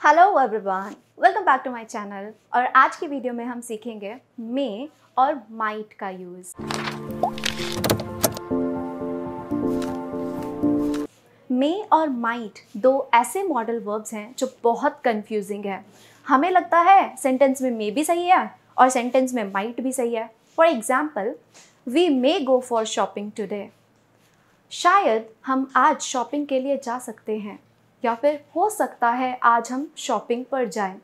Hello everyone, welcome back to my channel. और आज की वीडियो में हम सीखेंगे मे और माइट का यूज़। मे और माइट दो ऐसे मॉडल वर्ब्स हैं जो बहुत कंफ्यूजिंग है। हमें लगता है सेंटेंस में मे भी सही है और सेंटेंस में माइट भी सही है। For example, we may go for shopping today. शायद हम आज शॉपिंग के लिए जा सकते हैं, या फिर हो सकता है आज हम शॉपिंग पर जाएं।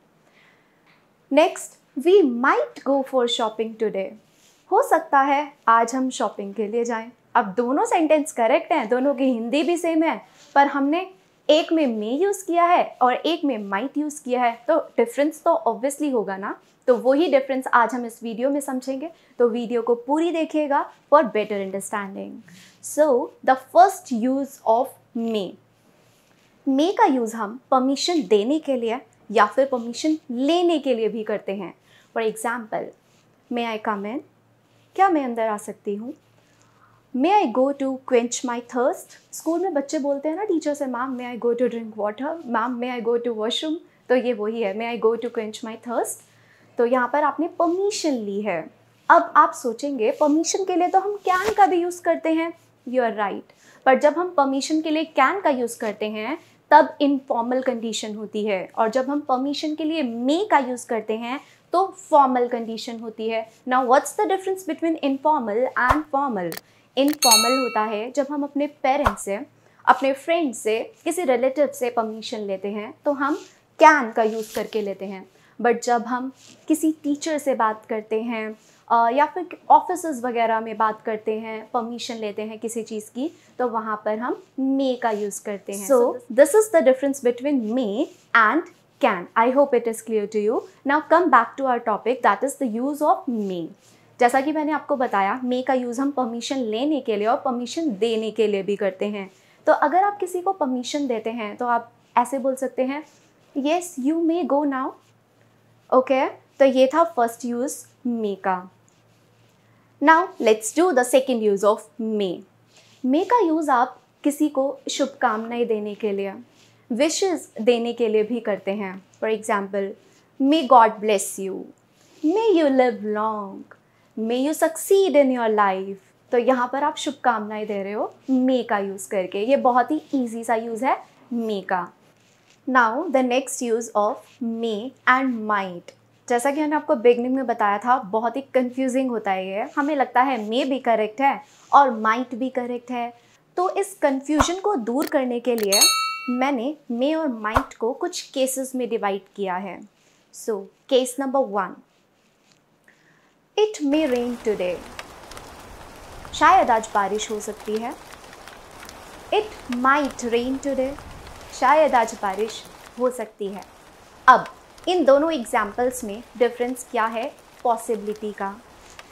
Next, we might go for shopping today. हो सकता है आज हम शॉपिंग के लिए जाएं। अब दोनों सेंटेंस करेक्ट हैं, दोनों की हिंदी भी सेम है, पर हमने एक में मे यूज़ किया है और एक में माइट यूज़ किया है, तो डिफरेंस तो ऑब्वियसली होगा ना। तो वही डिफरेंस आज हम इस वीडियो में समझेंगे, तो वीडियो को पूरी देखिएगा for better understanding. So the first use of may. May का यूज़ हम परमिशन देने के लिए या फिर परमिशन लेने के लिए भी करते हैं। For example, may I come in? क्या मैं अंदर आ सकती हूँ? May I go to quench my thirst? School में बच्चे बोलते हैं ना टीचर से, ma'am may I go to drink water, ma'am may I go to washroom. तो ये वही है, may I go to quench my thirst. तो यहाँ पर आपने परमिशन ली है। अब आप सोचेंगे परमिशन के लिए तो हम कैन का भी यूज़ करते हैं। यू आर राइट, पर जब हम परमिशन के लिए कैन का यूज़ करते हैं तब इनफॉर्मल कंडीशन होती है, और जब हम परमिशन के लिए मे का यूज़ करते हैं तो फॉर्मल कंडीशन होती है। Now what's the difference between informal and formal? Informal होता है जब हम अपने पेरेंट्स से, अपने फ्रेंड से, किसी रिलेटिव से परमिशन लेते हैं तो हम कैन का यूज़ करके लेते हैं। बट जब हम किसी टीचर से बात करते हैं या फिर ऑफिसेज वगैरह में बात करते हैं, परमिशन लेते हैं किसी चीज़ की, तो वहाँ पर हम मे का यूज़ करते हैं। So this is the difference between may and can. I hope it is clear to you. Now come back to our topic, that is the use of may. जैसा कि मैंने आपको बताया, मे का यूज़ हम परमिशन लेने के लिए और परमिशन देने के लिए भी करते हैं। तो अगर आप किसी को परमिशन देते हैं तो आप ऐसे बोल सकते हैं, yes you may go now. Okay, तो ये था फर्स्ट यूज़ मे का। Now let's do the second use of may. May का यूज़ आप किसी को शुभकामनाएं देने के लिए, विशेस देने के लिए भी करते हैं। For example, may God bless you, may you live long, may you succeed in your life. तो यहाँ पर आप शुभकामनाएं दे रहे हो मे का यूज़ करके। ये बहुत ही ईजी सा यूज़ है मे का। Now the next use of may and might. जैसा कि मैंने आपको बिगनिंग में बताया था, बहुत ही कंफ्यूजिंग होता है ये। हमें लगता है मे भी करेक्ट है और माइट भी करेक्ट है। तो इस कंफ्यूजन को दूर करने के लिए मैंने मे और माइट को कुछ केसेस में डिवाइड किया है। So case number 1, it may rain today. शायद आज बारिश हो सकती है। It might rain today. शायद आज बारिश हो सकती है। अब इन दोनों एग्जाम्पल्स में डिफरेंस क्या है? पॉसिबिलिटी का।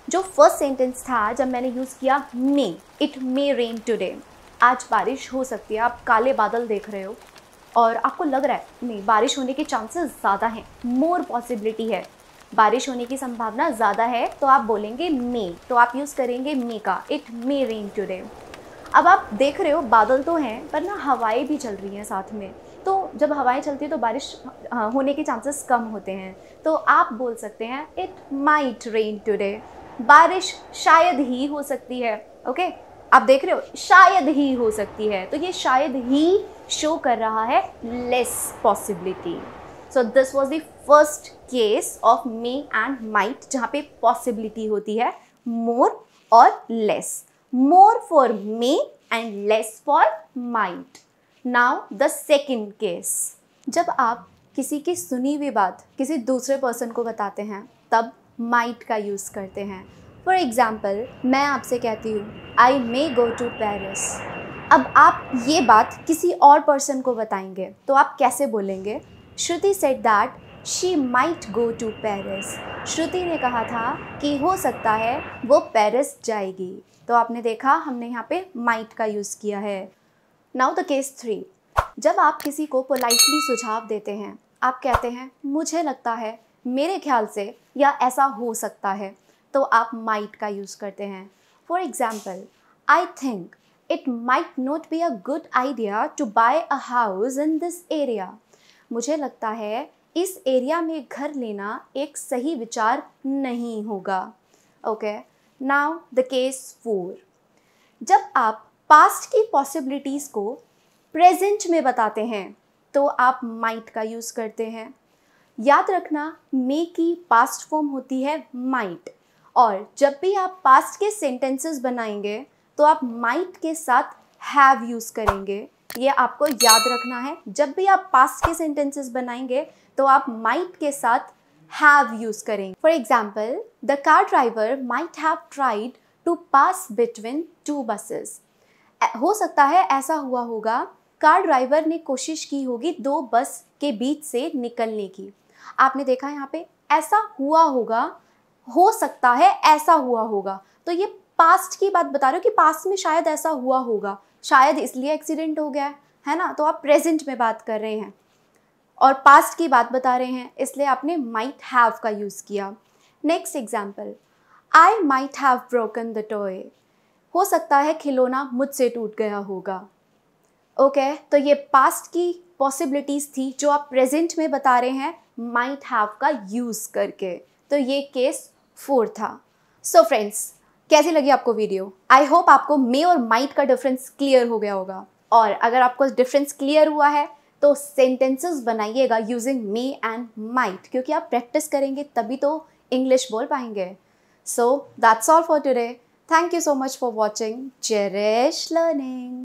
जो फर्स्ट सेंटेंस था, जब मैंने यूज़ किया मे, इट मे रेन टुडे, आज बारिश हो सकती है। आप काले बादल देख रहे हो और आपको लग रहा है नहीं, बारिश होने के चांसेस ज़्यादा हैं, मोर पॉसिबिलिटी है, बारिश होने की संभावना ज़्यादा है, तो आप बोलेंगे मे, तो आप यूज़ करेंगे मे का, इट मे रेन टुडे। अब आप देख रहे हो बादल तो हैं पर ना हवाएं भी चल रही हैं साथ में, तो जब हवाएं चलती है तो बारिश होने के चांसेस कम होते हैं। तो आप बोल सकते हैं इट माइट रेन टुडे, बारिश शायद ही हो सकती है। ओके, आप देख रहे हो शायद ही हो सकती है, तो ये शायद ही शो कर रहा है less possibility. So this was the first case of May and might, जहाँ पे पॉसिबिलिटी होती है मोर और less. More for may and less for might. Now the second case, जब आप किसी की सुनी हुई बात किसी दूसरे पर्सन को बताते हैं तब माइट का यूज़ करते हैं। फॉर एग्जाम्पल, मैं आपसे कहती हूँ आई मे गो टू पेरिस। अब आप ये बात किसी और पर्सन को बताएंगे तो आप कैसे बोलेंगे? Shruti said that she might go to Paris. Shruti ने कहा था कि हो सकता है वो पेरिस जाएगी। तो आपने देखा, हमने यहाँ पे माइट का यूज़ किया है। नाउ द केस 3, जब आप किसी को पोलाइटली सुझाव देते हैं, आप कहते हैं मुझे लगता है, मेरे ख्याल से, या ऐसा हो सकता है, तो आप माइट का यूज़ करते हैं। For example, I think it might not be a good idea to buy a house in this area. मुझे लगता है इस एरिया में घर लेना एक सही विचार नहीं होगा। Okay, now the case 4। जब आप पास्ट की पॉसिबिलिटीज़ को प्रेजेंट में बताते हैं तो आप माइट का यूज़ करते हैं। याद रखना, मे की पास्ट फॉर्म होती है माइट, और जब भी आप पास्ट के सेंटेंसेस बनाएंगे तो आप माइट के साथ हैव यूज़ करेंगे। ये आपको याद रखना है, जब भी आप पास्ट के सेंटेंसेस बनाएंगे तो आप माइट के साथ हैव यूज़ करेंगे। For example, the car driver might have tried to pass between 2 buses। हो सकता है ऐसा हुआ होगा, कार ड्राइवर ने कोशिश की होगी 2 बस के बीच से निकलने की। आपने देखा यहाँ पे ऐसा हुआ होगा, हो सकता है ऐसा हुआ होगा, तो ये पास्ट की बात बता रहे हो कि पास्ट में शायद ऐसा हुआ होगा, शायद इसलिए एक्सीडेंट हो गया है ना। तो आप प्रेजेंट में बात कर रहे हैं और पास्ट की बात बता रहे हैं, इसलिए आपने माइट हैव का यूज़ किया। Next example, I might have broken the toy. हो सकता है खिलौना मुझसे टूट गया होगा। ओके, तो ये पास्ट की पॉसिबिलिटीज़ थी जो आप प्रेजेंट में बता रहे हैं माइट हैव का यूज़ करके। तो ये केस 4 था। सो फ्रेंड्स, कैसी लगी आपको वीडियो? आई होप आपको मे और माइट का डिफरेंस क्लियर हो गया होगा, और अगर आपको डिफरेंस क्लियर हुआ है तो सेंटेंसेस बनाइएगा यूजिंग मे एंड माइट, क्योंकि आप प्रैक्टिस करेंगे तभी तो इंग्लिश बोल पाएंगे। So that's all for today. Thank you so much for watching. Cherish learning.